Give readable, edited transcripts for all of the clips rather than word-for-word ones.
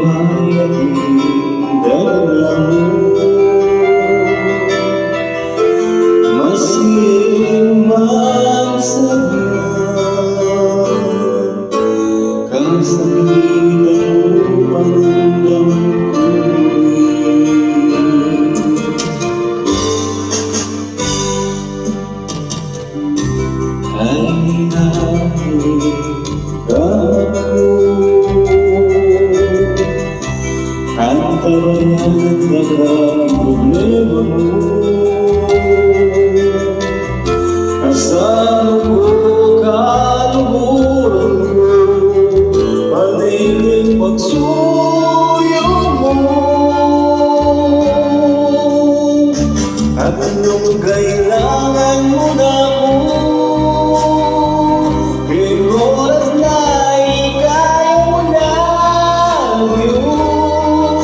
aking dala mo. Masin man saglit, kasakitan mo panandam ay antabayan ang problema mo. Kasama ko, kaluhuran ko, paligid pagsuyo mo. At anong kailangan mo na mo, kung oras na ikaya mo na yun.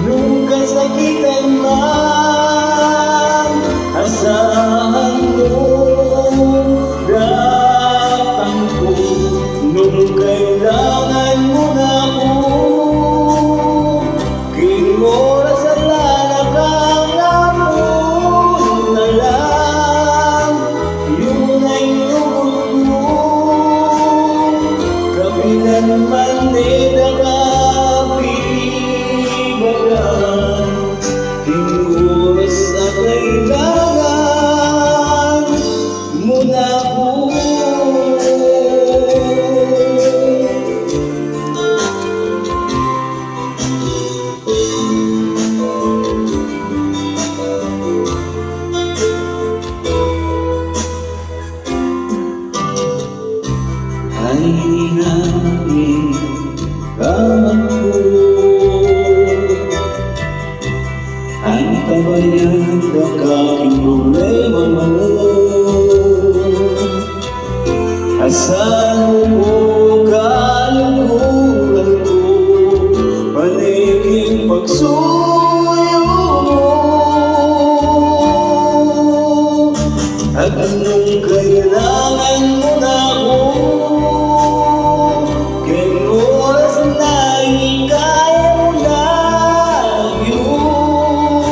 Nung kasakitan man, asahan mo datang ko. Nung kailangan mo na ko, king oras at lalakang na lang. Yun ay lubog mo, kabilan man nagkapibagan. King oras at kailangan mo na ko. Ay namin kaman ko, antabayan ang aking problema mo. Asahan mo, kaluhuran ko, paligid pagsuyo mo. At anong kailangan mo na ko, kung oras na ikaya mo na yun.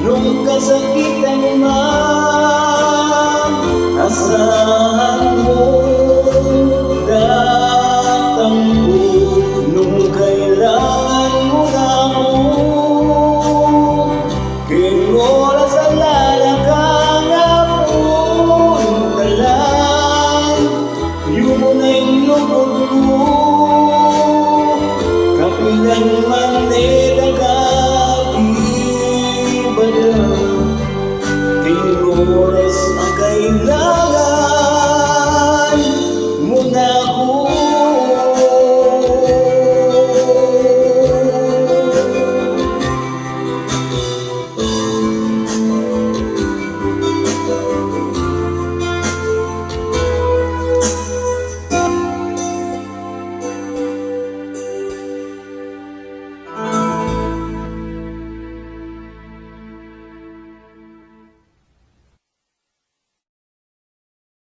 Nung kasakitan man, asahan mo datang ko. Nung kailangan mo na ko, kung oras ang lalakang na lang. Yun ay lubog mo, kapilan man